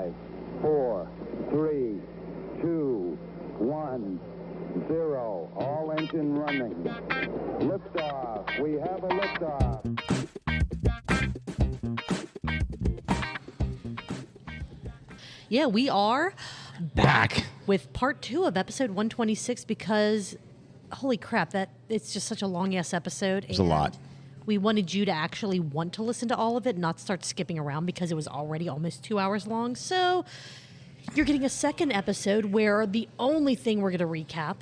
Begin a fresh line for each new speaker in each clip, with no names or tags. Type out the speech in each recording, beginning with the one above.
5, 4, 3, 2, 1, 0. All engine running. Liftoff. We have a liftoff.
Yeah, we are
Back
with part 2 of episode 126 because, holy crap, it's just such a long-ass episode.
It's a lot.
We wanted you to actually want to listen to all of it, not start skipping around because it was already almost 2 hours long. So you're getting a second episode where the only thing we're going to recap,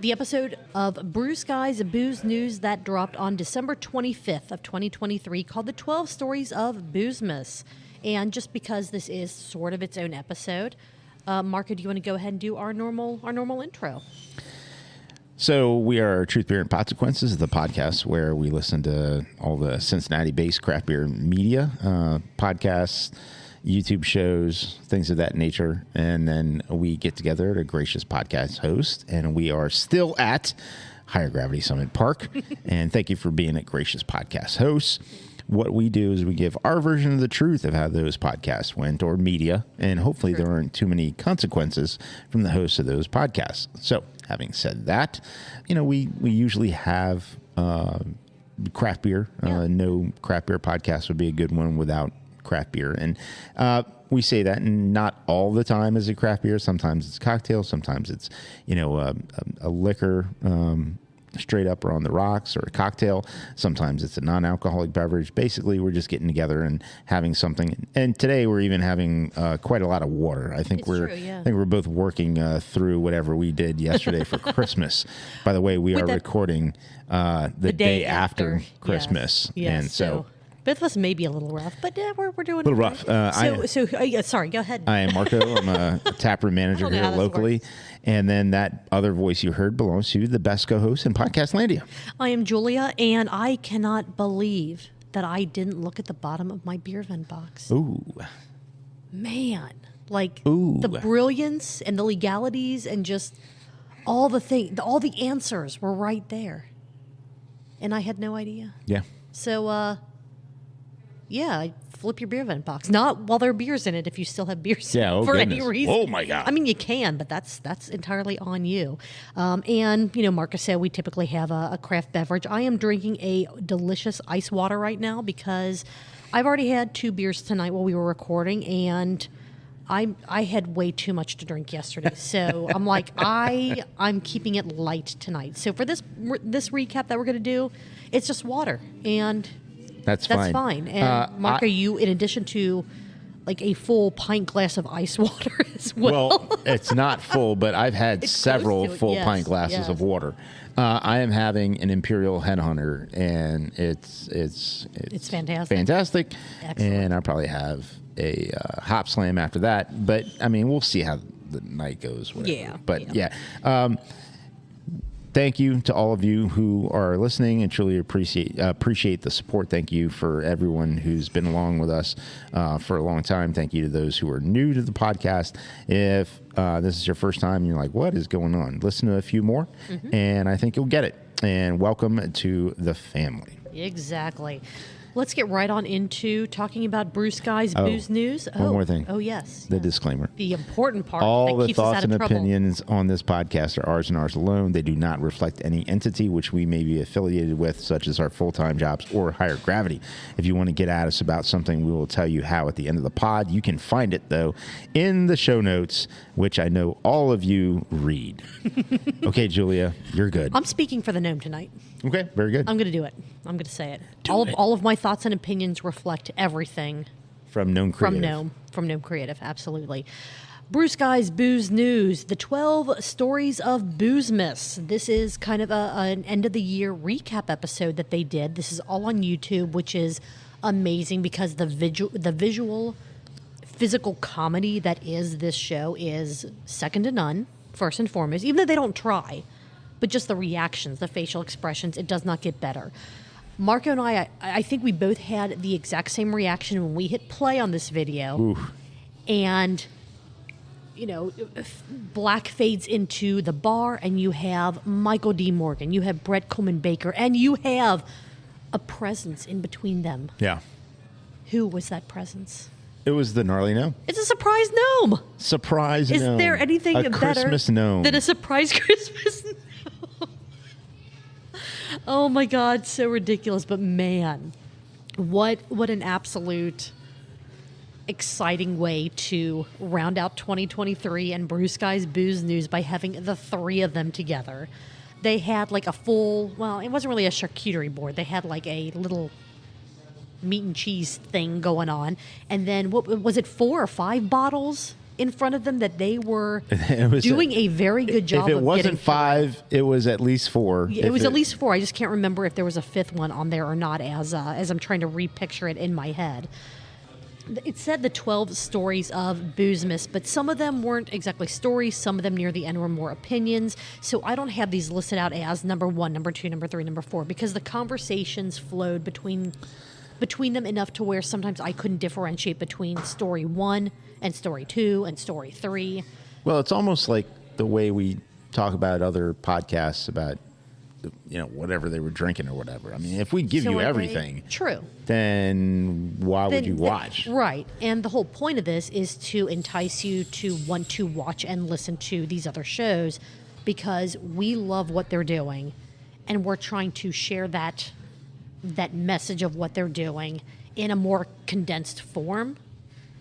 the episode of Brew Skies Booze News that dropped on December 25th of 2023 called The 12 Stories of Boozemas. And just because this is sort of its own episode, Marco, do you want to go ahead and do our normal intro?
So we are Truth, Beer, and Consequences, the podcast where we listen to all the Cincinnati-based craft beer media, podcasts, YouTube shows, things of that nature. And then we get together at a gracious podcast host, and we are still at Higher Gravity Summit Park. And thank you for being a gracious podcast host. What we do is we give our version of the truth of how those podcasts went, or media, and hopefully there aren't too many consequences from the hosts of those podcasts. So, having said that, we usually have craft beer. No craft beer podcast would be a good one without craft beer. And we say that not all the time is a craft beer. Sometimes it's cocktail. Sometimes it's, a liquor straight up or on the rocks, or a cocktail. Sometimes it's a non-alcoholic beverage. Basically, we're just getting together and having something. And today we're even having quite a lot of water. I think we're both working through whatever we did yesterday for Christmas. By the way, we are recording the day after Christmas.
Yes.
And so
both of us may be a little rough, but we're doing
a little rough.
Sorry, go ahead.
I am Marco. I'm a taproom manager here locally. And then that other voice you heard belongs to the best co-host in Podcastlandia.
I am Julia, and I cannot believe that I didn't look at the bottom of my beer vent box.
Ooh.
Man. The brilliance and the legalities and just all the answers were right there. And I had no idea.
Yeah.
So, I flip your beer vent box. Not while there are beers in it if you still have beers for any reason.
Oh, my God.
I mean, you can, but that's entirely on you. And, Marcus said we typically have a craft beverage. I am drinking a delicious ice water right now because I've already had 2 beers tonight while we were recording, and I had way too much to drink yesterday. So I'm like, I'm keeping it light tonight. So for this recap that we're going to do, it's just water, and
That's fine.
And Marco, you, in addition to a full pint glass of ice water as well.
Well, it's not full, but I've had several full pint glasses of water. I am having an Imperial Headhunter, and it's
fantastic.
Fantastic.
Excellent.
And I'll probably have a Hop Slam after that. But I mean, we'll see how the night goes. Whatever.
Yeah.
But yeah. Thank you to all of you who are listening, and truly appreciate the support. Thank you for everyone who's been along with us for a long time. Thank you to those who are new to the podcast. If this is your first time and you're like, what is going on? Listen to a few more, and I think you'll get it. And welcome to the family.
Exactly. Let's get right on into talking about Brew Skies Booze News.
One more thing.
Oh, yes.
The disclaimer.
The important part
All
that
the
keeps us
thoughts
out of
and
trouble.
opinions on this podcast are ours and ours alone. They do not reflect any entity which we may be affiliated with, such as our full-time jobs or Higher Gravity. If you want to get at us about something, we will tell you how at the end of the pod. You can find it, though, in the show notes, which I know all of you read. Okay, Julia, you're good.
I'm speaking for the Gnome tonight.
Okay, very good.
I'm going to do it. I'm going to say it. All of my thoughts and opinions reflect everything
From Gnome Creative.
From Gnome Creative, absolutely. Brew Skies Booze News, the 12 Stories of Boozemas. This is kind of an end-of-the-year recap episode that they did. This is all on YouTube, which is amazing because the visual, physical comedy that is this show is second to none, first and foremost, even though they don't try. But just the reactions, the facial expressions, it does not get better. Marco and I think we both had the exact same reaction when we hit play on this video.
Oof.
And, black fades into the bar, and you have Michael D. Morgan, you have Brett Coleman Baker, and you have a presence in between them.
Yeah.
Who was that presence?
It was the gnarly gnome.
It's a surprise gnome.
Surprise
Is
gnome.
there anything
a
better
Christmas gnome
than a surprise Christmas gnome? Oh my God, so ridiculous. But man, what an absolute exciting way to round out 2023 and Brew Sky's Booze News by having the three of them together. They had like a full, well, it wasn't really a charcuterie board. They had like a little meat and cheese thing going on. And then, what was it, 4 or 5 bottles in front of them that they were doing a very good job of
If it
getting
wasn't 5, it was at least 4.
it was at least 4. I just can't remember if there was a 5th one on there or not as I'm trying to repicture it in my head. It said the 12 stories of Boozemas, but some of them weren't exactly stories. Some of them near the end were more opinions. So I don't have these listed out as number 1, number 2, number 3, number 4, because the conversations flowed between them enough to where sometimes I couldn't differentiate between story 1 and story 2 and story 3.
Well, it's almost like the way we talk about other podcasts about, whatever they were drinking or whatever. I mean, if we give you everything,
true,
then why would you watch?
Right. And the whole point of this is to entice you to want to watch and listen to these other shows, because we love what they're doing, and we're trying to share that message of what they're doing in a more condensed form,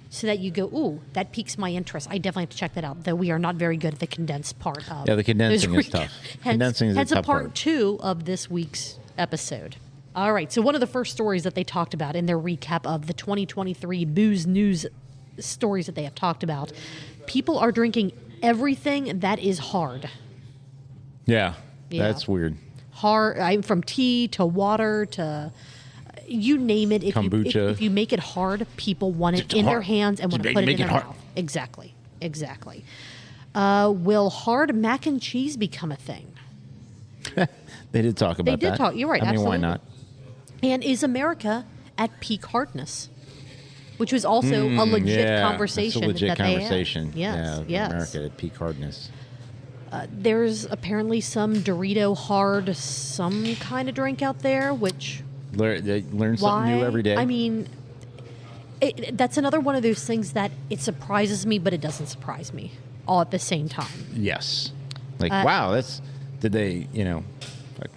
so that you go, ooh, that piques my interest. I definitely have to check that out, though we are not very good at the condensed part of
the condensing is tough. Condensing is a tough part.
Part 2 of this week's episode. All right, so one of the first stories that they talked about in their recap of the 2023 Booze News stories that they have talked about, people are drinking everything that is hard.
Yeah. That's weird.
Hard, from tea to water to... You name it.
Kombucha.
If you make it hard, people want it in their hands and want to put it in their mouth. Exactly. Will hard mac and cheese become a thing?
They did talk about that.
They did talk. You're right.
I mean,
absolutely.
why not?
And is America at peak hardness? Which was also a legit conversation.
That's a legit conversation.
They had. Yes.
America at peak hardness.
There's apparently some Dorito hard, some kind of drink out there, which...
Learn something new every day.
I mean, that's another one of those things that it surprises me, but it doesn't surprise me all at the same time.
Yes. Wow, did they, like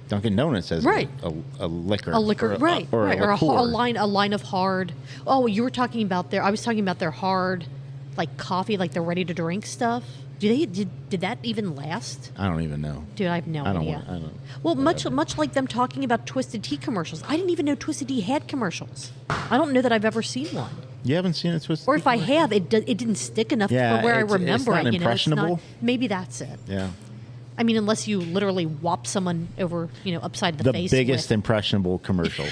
Dunkin' Donuts has
right.
a liquor.
A liquor, right.
Or
a line of hard. Oh, you were talking about I was talking about their hard, like coffee, like the ready to drink stuff. Did that even last?
I don't even know.
Dude, I have no idea.
I don't.
Well, much like them talking about Twisted Tea commercials. I didn't even know Twisted Tea had commercials. I don't know that I've ever seen one.
You haven't seen a Twisted Tea?
Or if I have, it didn't stick enough for where I remember
it's not
it.
Impressionable.
Maybe that's it.
Yeah.
I mean, unless you literally whop someone over, upside the face.
The biggest impressionable commercial.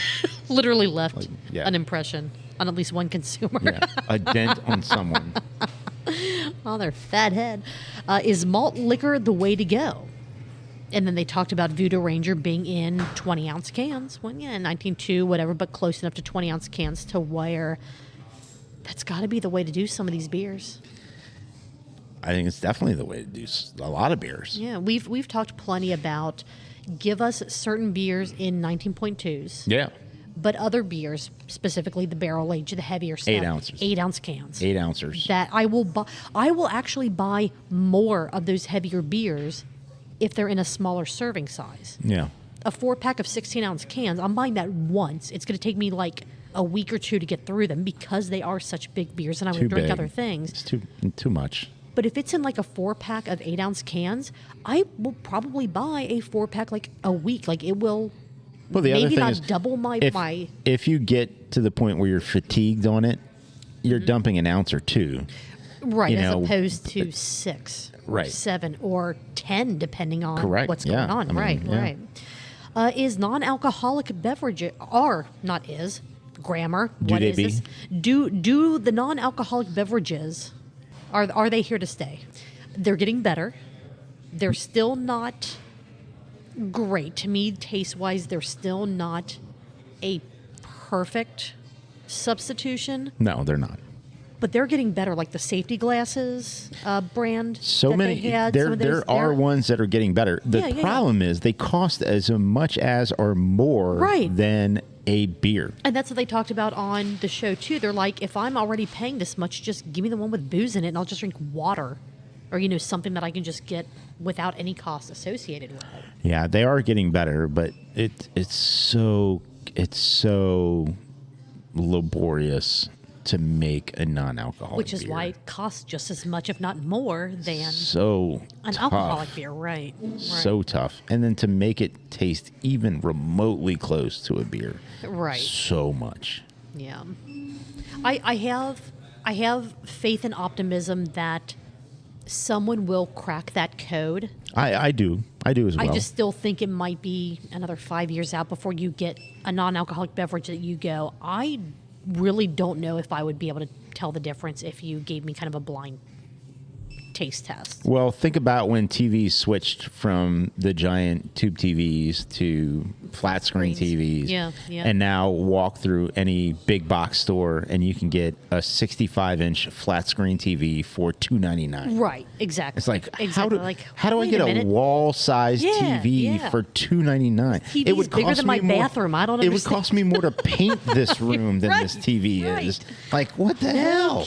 Literally left an impression on at least one consumer.
Yeah. A dent on someone.
Oh, their fat head. Is malt liquor the way to go? And then they talked about Voodoo Ranger being in 20-ounce cans. Well, 19.2, whatever, but close enough to 20-ounce cans to where that's got to be the way to do some of these beers.
I think it's definitely the way to do a lot of beers.
Yeah, we've talked plenty about give us certain beers in 19.2s.
Yeah.
But other beers, specifically the barrel aged, the heavier stuff,
8 ounces,
8-ounce cans,
8 ounces.
That I will actually buy more of those heavier beers if they're in a smaller serving size.
Yeah,
a 4-pack of 16-ounce cans, I'm buying that once. It's going to take me like a week or two to get through them because they are such big beers, and I would drink other things.
It's too much.
But if it's in like a 4-pack of 8-ounce cans, I will probably buy a 4-pack like a week. Like it will.
Well, the other thing is,
double my
if you get to the point where you're fatigued on it, you're dumping an ounce or two,
right? As opposed to 6,
right,
7, or 10, depending on what's going on. Right. Is non-alcoholic beverages grammar? What is this? Do the non-alcoholic beverages are they here to stay? They're getting better. They're still not great. To me, taste-wise, they're still not a perfect substitution.
No, they're not.
But they're getting better, like the safety glasses brand.
So many. There are ones that are getting better. The problem is they cost as much as or more than a beer.
And that's what they talked about on the show, too. They're like, if I'm already paying this much, just give me the one with booze in it, and I'll just drink water. Or, something that I can just get without any cost associated with it.
Yeah, they are getting better, but it's so laborious to make a non-alcoholic
Which is
beer.
why it costs just as much, if not more, than
So
an
tough.
alcoholic beer. Right.
So tough. And then to make it taste even remotely close to a beer.
Right.
So much.
Yeah. I have faith and optimism that someone will crack that code.
I do as well.
I just still think it might be another 5 years out before you get a non-alcoholic beverage that you go, I really don't know if I would be able to tell the difference if you gave me kind of a blind taste test.
Well, think about when TVs switched from the giant tube TVs to flat screen TVs.
Yeah.
And now walk through any big box store and you can get a 65-inch flat screen TV for $2.99.
Right, exactly.
It's like,
exactly.
how do I get a wall-sized TV for $2.99?
TV is bigger than my bathroom. I don't understand.
It would cost me more to paint this room than this TV is. Like, what the hell?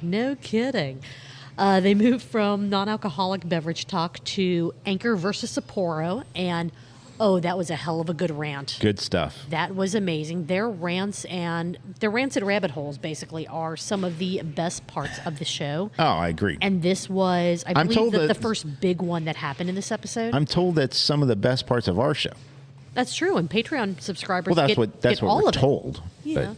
No kidding. They moved from non-alcoholic beverage talk to Anchor versus Sapporo, and that was a hell of a good rant.
Good stuff.
That was amazing. Their rants and rabbit holes basically are some of the best parts of the show.
Oh, I agree.
And this was, I believe,
told
the
that-
first big one that happened in this episode.
I'm told that's some of the best parts of our show.
That's true, and Patreon subscribers
Well, that's
get
what
all
we're
of it.
told.
Yeah,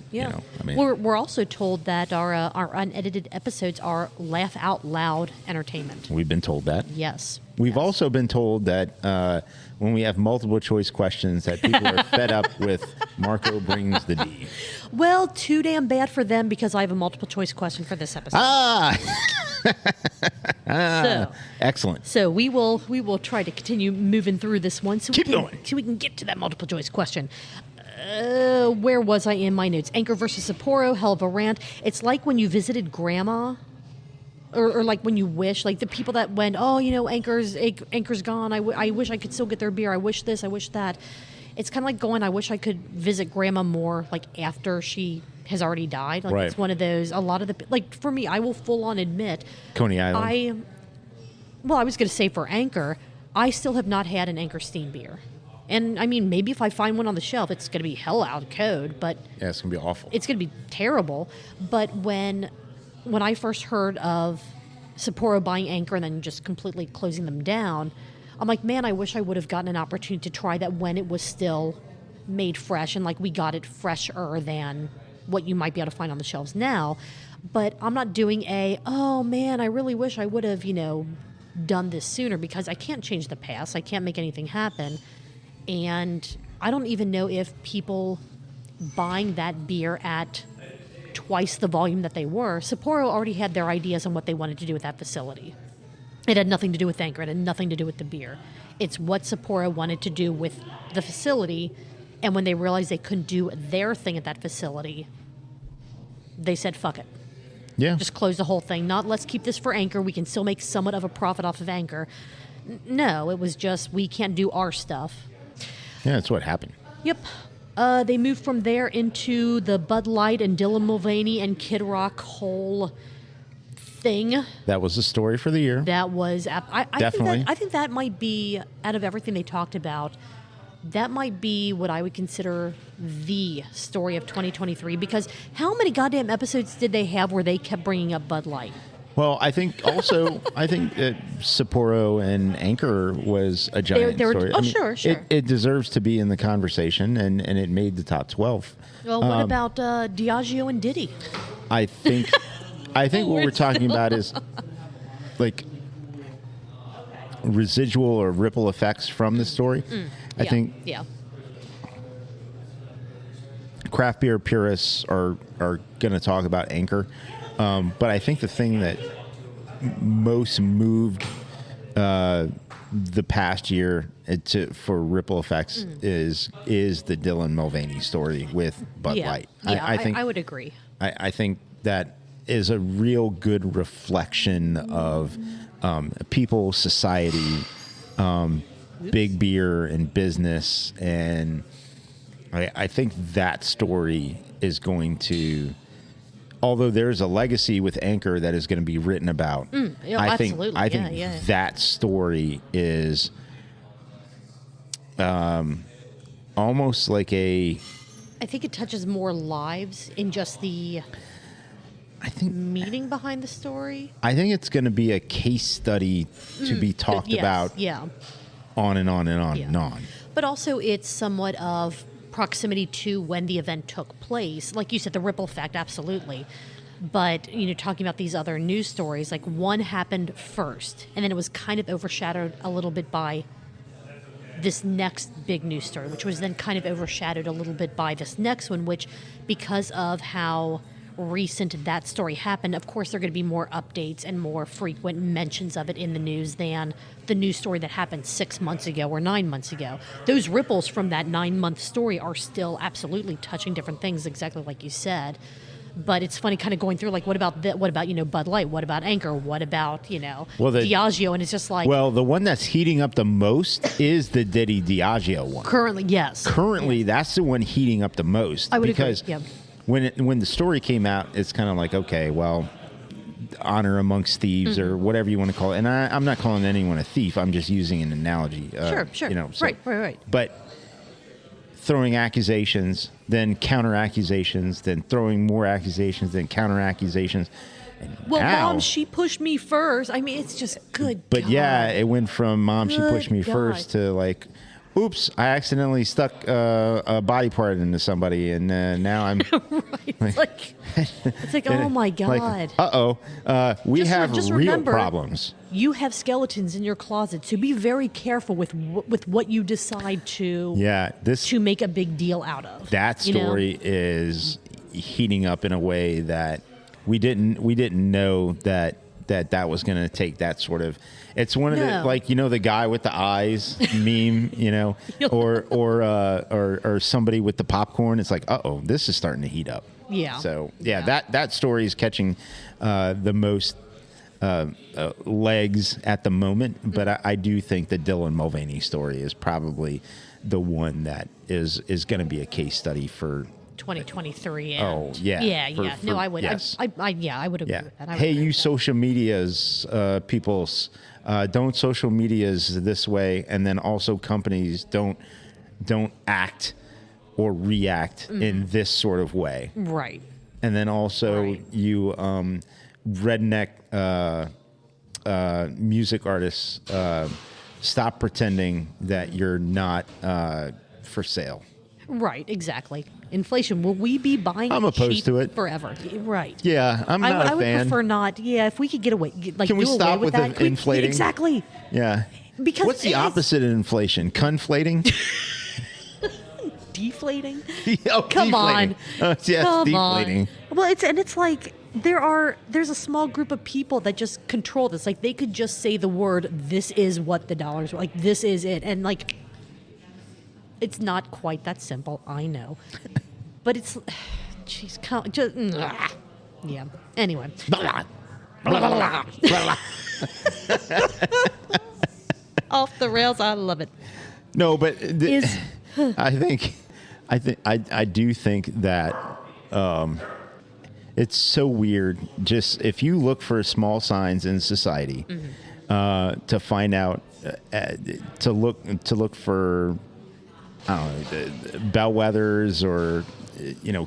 But,
we're also told that our unedited episodes are laugh out loud entertainment.
we've been told that.
Yes.
We've also been told that when we have multiple choice questions, that people are fed up with Marco brings the D.
Well, too damn bad for them because I have a multiple choice question for this episode.
Excellent.
So we will try to continue moving through this one. So
Keep going.
So we can get to that multiple choice question. Where was I in my notes? Anchor versus Sapporo, hell of a rant. It's like when you visited grandma, or like when you wish, like the people that went, Anchor's gone. I wish I could still get their beer. I wish this. I wish that. It's kind of like going, I wish I could visit grandma more, like after she has already died. Like
Right.
It's one of those. A lot of the like for me, I will full on admit,
Coney Island.
I was going to say for Anchor, I still have not had an Anchor Steam beer. And I mean, maybe if I find one on the shelf, it's going to be hell out of code, but
Yeah, it's going to be awful.
it's going to be terrible. But when I first heard of Sapporo buying Anchor and then just completely closing them down, I'm like, man, I wish I would have gotten an opportunity to try that when it was still made fresh and like we got it fresher than what you might be able to find on the shelves now. But I'm not doing oh man, I really wish I would have, done this sooner because I can't change the past. I can't make anything happen. And I don't even know if people buying that beer at twice the volume that they were, Sapporo already had their ideas on what they wanted to do with that facility. It had nothing to do with Anchor. It had nothing to do with the beer. It's what Sapporo wanted to do with the facility. And when they realized they couldn't do their thing at that facility, they said, fuck it.
Yeah.
Just close the whole thing. Not let's keep this for Anchor. We can still make somewhat of a profit off of Anchor. No, it was just we can't do our stuff.
Yeah, that's what happened.
Yep. They moved from there into the Bud Light and Dylan Mulvaney and Kid Rock whole thing.
That was the story for the year.
That was
Definitely.
I think that might be, out of everything they talked about, that might be what I would consider the story of 2023. Because how many goddamn episodes did they have where they kept bringing up Bud Light?
Well, I think that Sapporo and Anchor was a giant
They were-
story.
oh, sure.
It deserves to be in the conversation, and it made the top 12.
Well, what about Diageo and Diddy?
I think what we're talking about is like residual or ripple effects from the story. I think craft beer purists are going to talk about Anchor. But I think the thing that most moved the past year for ripple effects is the Dylan Mulvaney story with Bud Light.
I would agree.
I think that is a real good reflection of people, society, big beer and business, and I think that story is going to, although there's a legacy with Anchor that is going to be written about. I think that story is almost like a.
I think it touches more lives in just the.
I think
meaning behind the story.
I think it's going to be a case study to be talked about.
Yeah.
On and on and on and on.
But also, it's somewhat of proximity to when the event took place. Like you said, the ripple effect, absolutely. But, talking about these other news stories, like one happened first, and then it was kind of overshadowed a little bit by this next big news story, which was then kind of overshadowed a little bit by this next one, which, because of how recent that story happened, of course there are going to be more updates and more frequent mentions of it in the news than the news story that happened 6 months ago or 9 months ago. Those ripples from that 9-month story are still absolutely touching different things, exactly like you said. But it's funny kind of going through, like, what about Bud Light? What about Anchor? What about, Diageo? And it's just like...
Well, the one that's heating up the most is the Diddy Diageo one.
Currently, yes.
That's the one heating up the most.
I would
agree,
yeah.
When the story came out, it's kind of like, okay, well, honor amongst thieves or whatever you want to call it. And I'm not calling anyone a thief. I'm just using an analogy.
Sure. Right.
But throwing accusations, then counter accusations, then throwing more accusations, then counter accusations.
Mom, she pushed me first. I mean, it's just good.
But
God.
yeah, it went from mom, she pushed me first to like, oops, I accidentally stuck a body part into somebody, and now I'm
right. It's like oh my God.
Like, we have real
remember,
problems.
You have skeletons in your closet, so be very careful with what you decide to to make a big deal out of.
That story is heating up in a way that we didn't know that was going to take that sort of. It's one of the, like, the guy with the eyes meme, or somebody with the popcorn. It's like, this is starting to heat up.
Yeah.
So that story is catching the most legs at the moment. But I do think the Dylan Mulvaney story is probably the one that is going to be a case study for
2023.
And
I would.
Yes.
I would agree with that.
Hey, you social medias peoples, don't social medias this way, and then also companies don't act or react in this sort of way.
Right.
And then also you redneck music artists, stop pretending that you're not for sale.
Right, exactly. Inflation. Will we be buying?
I'm opposed to it
forever. Right.
Yeah, I'm not a fan.
I would prefer not. Yeah, if we could get away, like,
can we stop with
that?
the inflating?
Exactly.
Yeah.
Because
what's the opposite of inflation? Conflating.
Deflating.
Come
deflating.
On. Yes,
Come
deflating.
On. Well, it's like there's a small group of people that just control this. Like, they could just say the word, "This is what the dollars are." Like, this is it, and like. It's not quite that simple, I know. But it's, jeez, just, yeah. Anyway. Off the rails, I love it.
No, but I do think that it's so weird. Just if you look for small signs in society, to find out, to look for. I don't know, bellwethers or,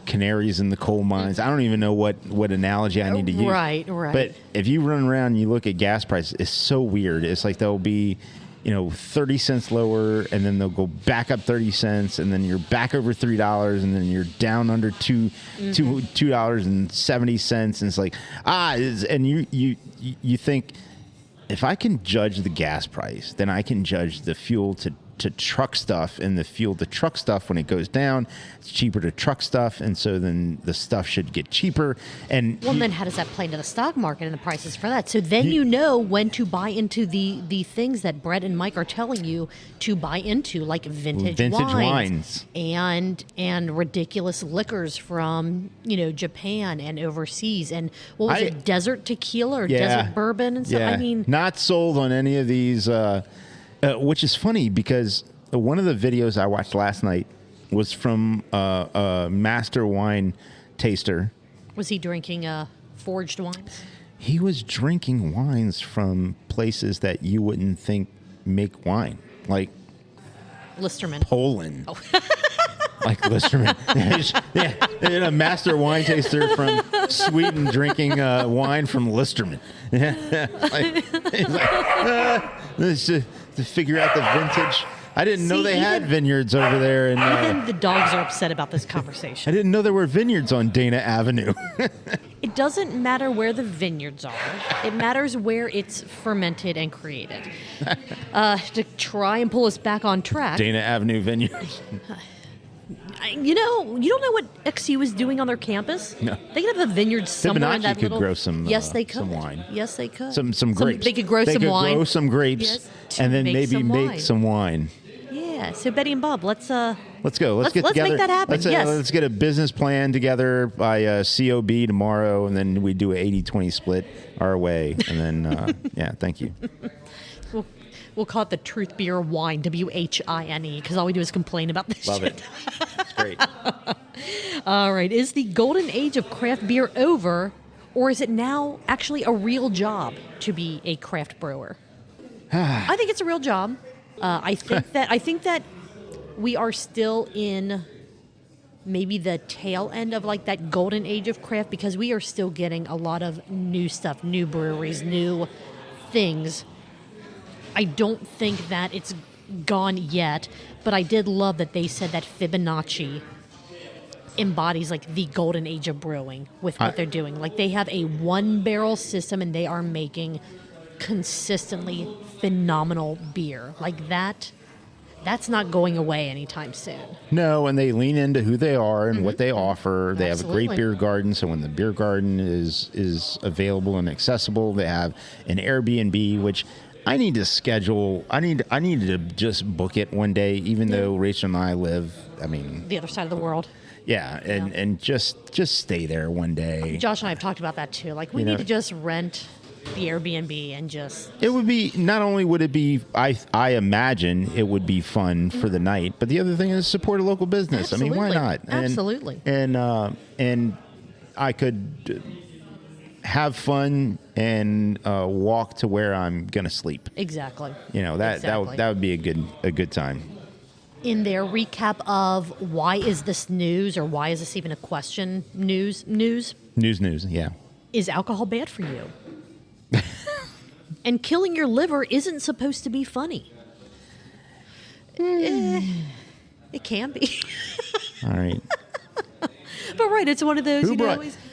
canaries in the coal mines. I don't even know what analogy I need to use.
Right.
But if you run around and you look at gas prices, it's so weird. It's like they'll be, 30 cents lower, and then they'll go back up 30 cents, and then you're back over $3, and then you're down under $2.70, and it's like, and you think, if I can judge the gas price, then I can judge the fuel to truck stuff, and the fuel to truck stuff, when it goes down, it's cheaper to truck stuff, and so then the stuff should get cheaper. And
then how does that play into the stock market and the prices for that? So then you know when to buy into the things that Brett and Mike are telling you to buy into, like vintage wines and ridiculous liquors from Japan and overseas, and what was it, desert tequila or desert bourbon and stuff. I mean,
not sold on any of these. Which is funny because one of the videos I watched last night was from a master wine taster.
Was he drinking forged wines?
He was drinking wines from places that you wouldn't think make wine, like
Listerman.
Poland. Oh. Like Listerman. Yeah, a master wine taster from Sweden drinking wine from Listerman. He's like, to figure out the vintage. I didn't know they had vineyards over there.
Even the dogs are upset about this conversation.
I didn't know there were vineyards on Dana Avenue.
It doesn't matter where the vineyards are. It matters where it's fermented and created. To try and pull us back on track.
Dana Avenue Vineyards.
You don't know what XU is doing on their campus?
No.
They could have a vineyard somewhere in that
could
little...
grow some
Yes, they could.
some wine.
Yes, they could.
Some grapes.
They could grow some wine.
They could grow some grapes,
yes,
and then maybe
some
make
wine.
some wine.
Yeah, so Betty and Bob, let's
go. Let's get
let's
together.
make that happen. Yes.
Let's get a business plan together by COB tomorrow, and then we do an 80-20 split our way, and then yeah, thank you.
We'll call it the Truth Beer Wine, WHINE, because all we do is complain about this
Love
shit.
it. It's great.
All right. Is the golden age of craft beer over, or is it now actually a real job to be a craft brewer? I think it's a real job. I think that we are still in maybe the tail end of like that golden age of craft, because we are still getting a lot of new stuff, new breweries, new things. I don't think that it's gone yet, but I did love that they said that Fibonacci embodies like the golden age of brewing with what they're doing. Like they have a 1-barrel system and they are making consistently phenomenal beer. Like that's not going away anytime soon.
No, and they lean into who they are and what they offer. They
Absolutely.
have a great beer garden, so when the beer garden is available and accessible, they have an Airbnb, which I need to schedule. I need to just book it one day, even though Rachel and I live,
The other side of the world.
Yeah, and just stay there one day.
Josh and I have talked about that too. Like we need to just rent the Airbnb and just...
It would be, not only would it be, I imagine it would be fun for the night, but the other thing is support a local business.
Absolutely.
Why not?
Absolutely.
And I could have fun and walk to where I'm going to sleep.
Exactly.
That would be a good time.
In their recap of why is this news, or why is this even a question, news,
yeah.
is alcohol bad for you? And killing your liver isn't supposed to be funny. It can be.
All right.
But right, it's one of those,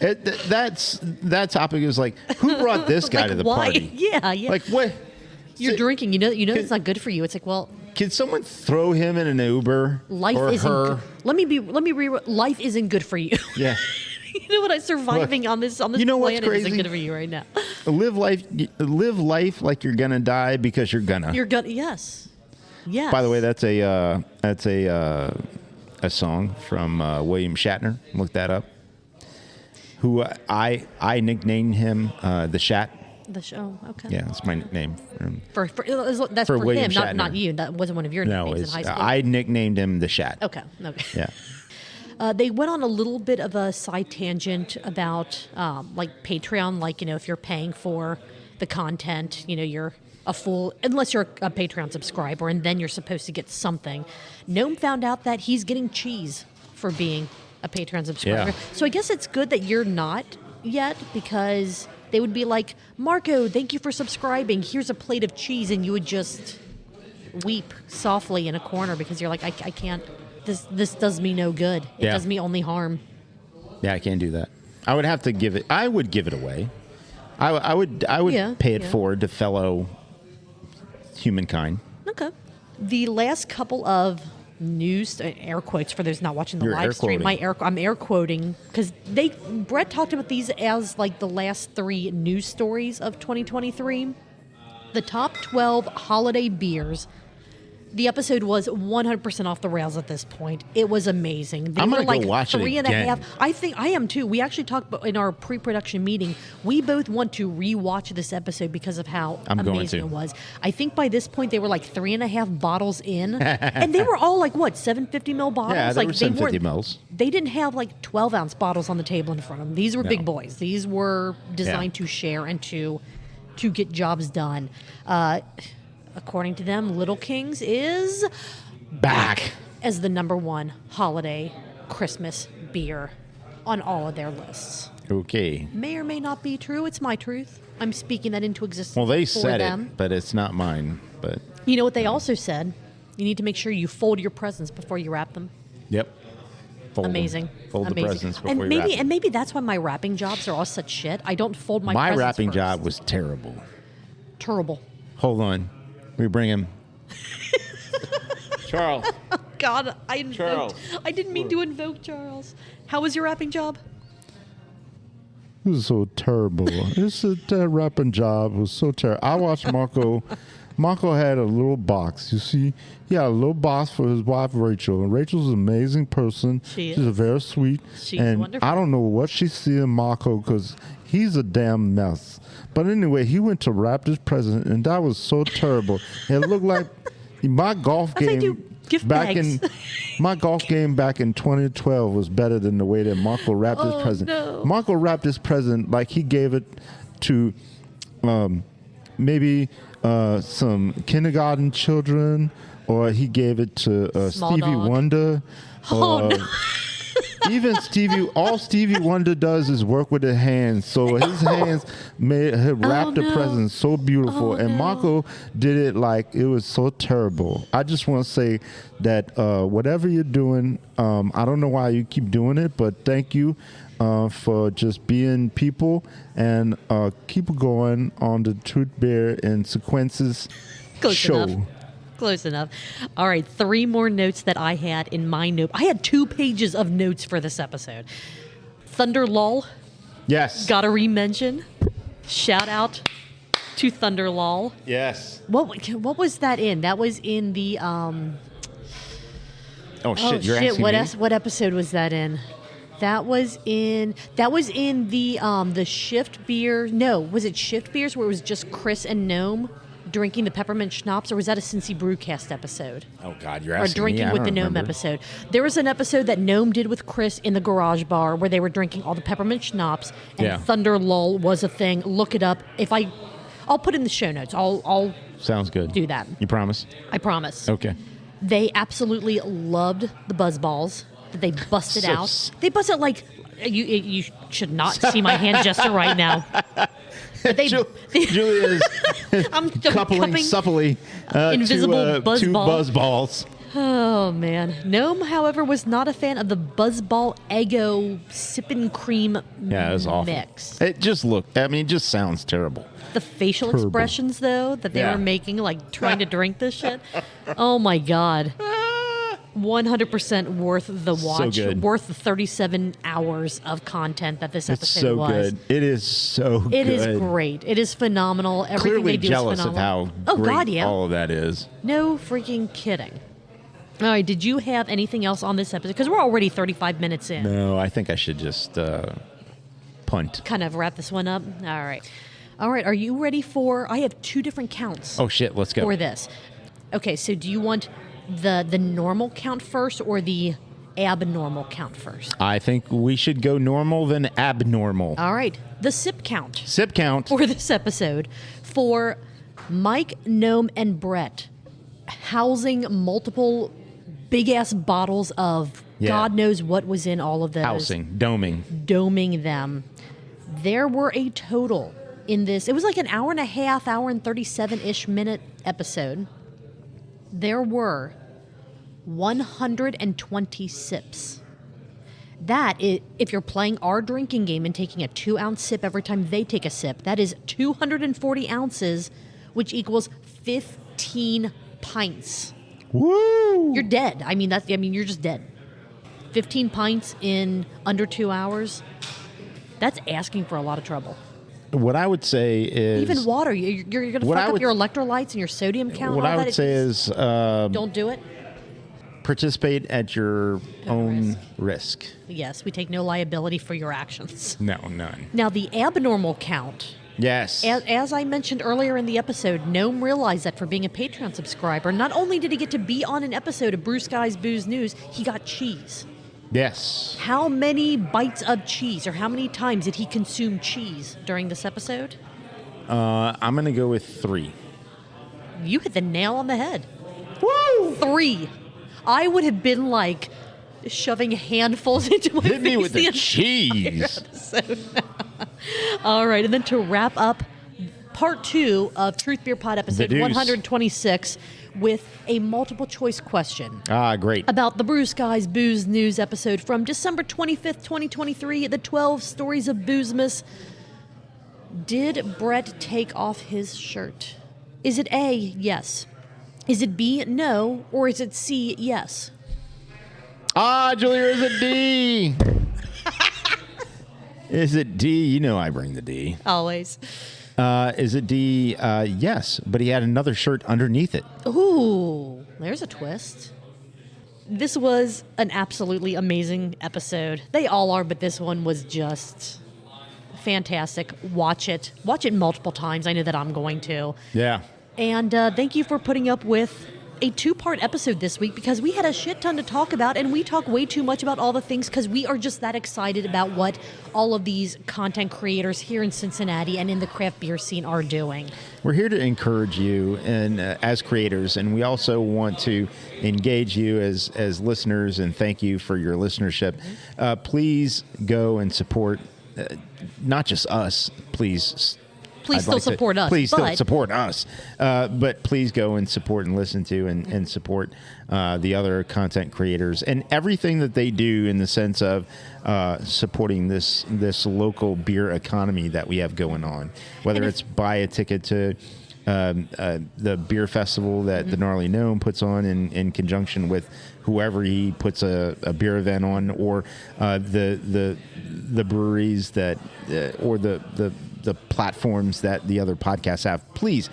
that topic is like, who brought this guy to the
why?
party?
Yeah.
Like what?
You're drinking, it's not good for you. It's like, well,
can someone throw him in an Uber?
Life
or
isn't
her?
Let me life isn't good for you.
Yeah.
You know what? Surviving on this
what's
planet
crazy?
isn't good for you right now.
Live life like you're gonna die because you're gonna.
Yes. Yes.
By the way, that's a song from William Shatner. Look that up. Who I nicknamed him the Shat.
The show, okay.
Yeah, that's my nickname.
That's for
William
him,
Shatner.
not you. That wasn't one of your nicknames in high school.
I nicknamed him the Shat.
Okay.
Yeah.
They went on a little bit of a side tangent about like Patreon, like, if you're paying for the content, you're a full, unless you're a Patreon subscriber, and then you're supposed to get something. Gnome found out that he's getting cheese for being a Patreon subscriber.
Yeah.
So I guess it's good that you're not yet, because they would be like, Marco, thank you for subscribing. Here's a plate of cheese. And you would just weep softly in a corner because you're like, I can't. This does me no good. It does me only harm.
Yeah, I can't do that. I would have to give it. I would give it away. I would pay it forward to fellow humankind.
Okay. The last couple of news, air quotes for those not watching the live stream. I'm air quoting because Brett talked about these as like the last 3 news stories of 2023. The top 12 holiday beers The episode was 100% off the rails at this point. It was amazing. They
I'm
were
gonna go
like
watch it
3.5.
again.
I think I am too. We actually talked in our pre-production meeting. We both want to rewatch this episode because of how amazing it was. I think by this point they were like 3.5 bottles in, and they were all like what 750 ml bottles.
Yeah, they
like
were 750 mils.
They didn't have like 12-ounce bottles on the table in front of them. These were big boys. These were designed to share and to get jobs done. According to them, Little Kings is
Back
as the #1 holiday Christmas beer on all of their lists.
Okay.
May or may not be true. It's my truth. I'm speaking that into existence.
Well, they
for
said
them.
it, but it's not mine. But
You know what they also said? You need to make sure you fold your presents before you wrap them.
yep. Fold
Amazing.
Them. Fold
Amazing.
the presents before
and
you
maybe
wrap them.
and maybe that's why my wrapping jobs are all such shit. I don't fold my
My
presents
wrapping
first.
job was terrible.
Terrible.
Hold on. We bring him. Charles.
God, I invoked.
Charles.
I didn't mean to invoke Charles. How was your wrapping job?
It was so terrible. That wrapping job was so terrible. I watched Marco. Marco had a little box. You see, he had a little box for his wife, Rachel. And Rachel's an amazing person.
She's
a very sweet.
She's
and
wonderful.
I don't know what she see in Marco because he's a damn mess. But anyway, he went to wrap this present, and that was so terrible. It looked like my golf
As I
game
do gift
back
bags.
in my golf game back in 2012 was better than the way that Marco wrapped his present.
No.
Marco wrapped his present like he gave it to maybe some kindergarten children, or he gave it to
Small
Stevie
dog.
Wonder.
Oh, no.
Even all Stevie Wonder does is work with his hands. So his hands wrapped the
no.
present so beautiful.
Oh,
and
no.
Marco did it like it was so terrible. I just want to say that whatever you're doing, I don't know why you keep doing it, but thank you for just being people, and keep going on the Truth Beer and Sequences
Close
show.
enough. Close enough. All right, 3 more notes that I had in my note. I had 2 pages of notes for this episode. ThunderLOL,
Yes.
gotta re-mention. Shout out to ThunderLOL.
Yes.
What was that in? That was in the
Oh shit! You're asking
what
me?
what episode was that in? That was in the Shift Beer. No, was it Shift Beers where it was just Chris and Gnome drinking the Peppermint Schnapps, or was that a Cincy Brewcast episode?
Oh God, you're
Or
asking
drinking
me. I
with the
don't
Gnome
remember.
episode. There was an episode that Gnome did with Chris in the garage bar where they were drinking all the Peppermint Schnapps, and
Yeah.
ThunderLOL was a thing. Look it up. I'll put it in the show notes. I'll
Sounds good.
do that.
You promise?
I promise.
Okay.
They absolutely loved the buzz balls that they busted
So
out. They busted like you should not see my hand gesture right now. But they,
Julia is
I'm
coupling
cupping
supplely
invisible buzz
two
ball.
buzz balls.
Oh man, Gnome, however, was not a fan of the Buzzball Eggo sippin' cream
Yeah, it was awful.
mix.
It just looked. I mean, it just sounds terrible.
The facial expressions though that they
Yeah.
were making, like trying to drink this shit. Oh my god. 100% worth the watch,
good.
worth the 37 hours of content that this
It's
episode
so
was.
good. It is so good.
It is great. It is phenomenal. Everything
Clearly
they do
jealous
is
of
phenomenal.
how
Oh
great
God, yeah.
all of that is.
No freaking kidding. All right, did you have anything else on this episode? Because we're already 35 minutes in.
No, I think I should just punt.
Kind of wrap this one up. All right. All right, are you ready for... I have 2 different counts
Oh shit! Let's go.
for this. Okay, so do you want the normal count first or the abnormal count first?
I think we should go normal then abnormal.
All right, the sip count
Sip count.
for this episode for Mike, Gnome, and Brett housing multiple big-ass bottles of God knows what was in all of those.
Housing. Doming.
Doming them. There were a total in this. It was like an hour and a half, hour and 37-ish minute episode. There were 120 sips. That is, if you're playing our drinking game and taking a 2-ounce sip every time they take a sip, that is 240 ounces, which equals 15 pints.
Woo!
You're dead. I mean, you're just dead. 15 pints in under 2 hours. That's asking for a lot of trouble.
What I would say is
Even water. You're going to fuck up your electrolytes and your sodium count.
What
and all
I
that.
would say is
Don't do it.
participate at your own risk.
Yes, we take no liability for your actions.
No, none.
Now, the abnormal count.
Yes.
As I mentioned earlier in the episode, Gnome realized that for being a Patreon subscriber, not only did he get to be on an episode of Brew Skies Booze News, he got cheese.
Yes.
How many bites of cheese, or how many times did he consume cheese during this episode?
I'm going to go with 3.
You hit the nail on the head. Woo! 3. I would have been like shoving handfuls into my face.
Hit me with the cheese.
All right, and then to wrap up part 2 of Truth Beer Pod episode 126 with a multiple choice question.
Ah, great.
About the Brew Skies Booze News episode from December 25th, 2023, the 12 Stories of Boozemas. Did Brett take off his shirt? Is it A, yes? Is it B, no? Or is it C, yes?
Ah, Julia, is it D? Is it D? You know I bring the D.
Always.
Is it D? Yes, but he had another shirt underneath it.
Ooh, there's a twist. This was an absolutely amazing episode. They all are, but this one was just fantastic. Watch it. Watch it multiple times. I know that I'm going to.
Yeah.
And thank you for putting up with a 2-part episode this week, because we had a shit ton to talk about, and we talk way too much about all the things because we are just that excited about what all of these content creators here in Cincinnati and in the craft beer scene are doing.
We're here to encourage you and as creators, and we also want to engage you as listeners, and thank you for your listenership. Please go and support not just us, please still
support us.
Please still support us. But please go and support and listen to and support the other content creators and everything that they do in the sense of supporting this local beer economy that we have going on. Whether it's buy a ticket to the beer festival that the Gnarly Gnome puts on in conjunction with whoever he puts a beer event on, or the breweries that or the platforms that the other podcasts have. Please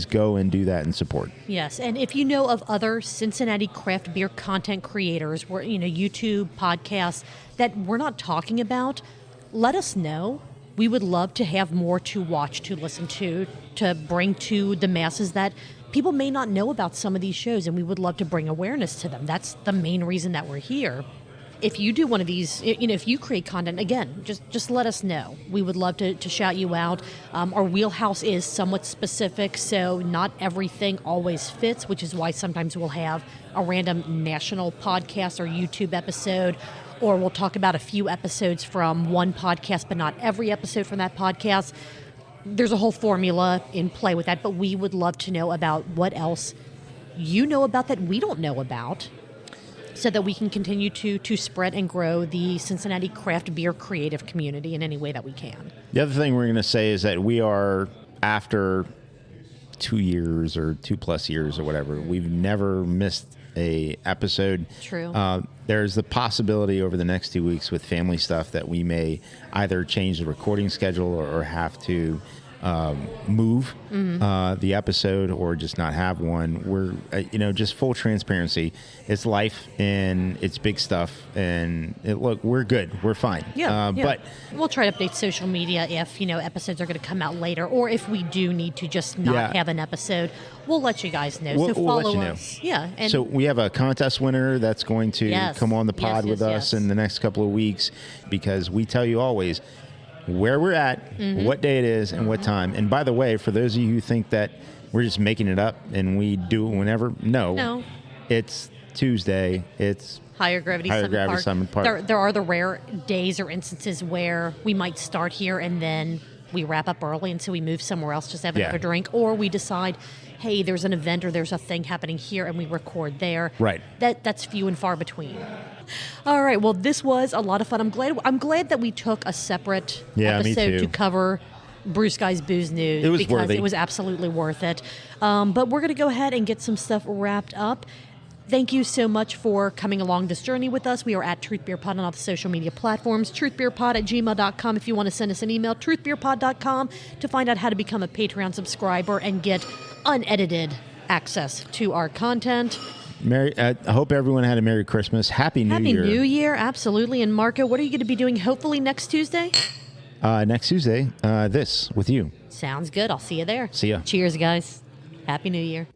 go and do that and support.
Yes, and if you know of other Cincinnati craft beer content creators, where YouTube podcasts that we're not talking about, let us know. We would love to have more to watch, to listen to bring to the masses that people may not know about some of these shows, and we would love to bring awareness to them. That's the main reason that we're here. If you do one of these, if you create content, again, just let us know. We would love to shout you out. Our wheelhouse is somewhat specific, so not everything always fits, which is why sometimes we'll have a random national podcast or YouTube episode, or we'll talk about a few episodes from one podcast, but not every episode from that podcast. There's a whole formula in play with that, but we would love to know about what else you know about that we don't know about, so that we can continue to spread and grow the Cincinnati craft beer creative community in any way that we can.
The other thing we're going to say is that we are, after 2 years or 2+ years or whatever, we've never missed a episode.
True.
There's the possibility over the next 2 weeks with family stuff that we may either change the recording schedule or have to move the episode, or just not have one. We're just full transparency. It's life and it's big stuff, and look, we're good, we're fine. But
we'll try to update social media if episodes are going to come out later, or if we do need to just not have an episode, we'll let you guys know. So follow
let you
us.
know.
And
so we have a contest winner that's going to come on the pod with us in the next couple of weeks, because we tell you always where we're at, what day it is, and what time. And by the way, for those of you who think that we're just making it up and we do it whenever, no. It's Tuesday. It's
Higher Gravity Summit Park. There are the rare days or instances where we might start here and then we wrap up early, and so we move somewhere else, just have another drink, or we decide, hey, there's an event or there's a thing happening here, and we record there.
Right.
That's few and far between. All right. Well, this was a lot of fun. I'm glad that we took a separate episode to cover Brew Skies Booze News.
It was
because
worthy.
It was absolutely worth it. But we're going to go ahead and get some stuff wrapped up. Thank you so much for coming along this journey with us. We are at Truth Beer Pod on all the social media platforms. truthbeerpod@gmail.com if you want to send us an email. truthbeerpod.com to find out how to become a Patreon subscriber and get unedited access to our content.
I hope everyone had a Merry Christmas. Happy New Year.
Happy New Year, absolutely. And Marco, what are you going to be doing hopefully next Tuesday?
Next Tuesday, this with you.
Sounds good. I'll see you there.
See ya.
Cheers, guys. Happy New Year.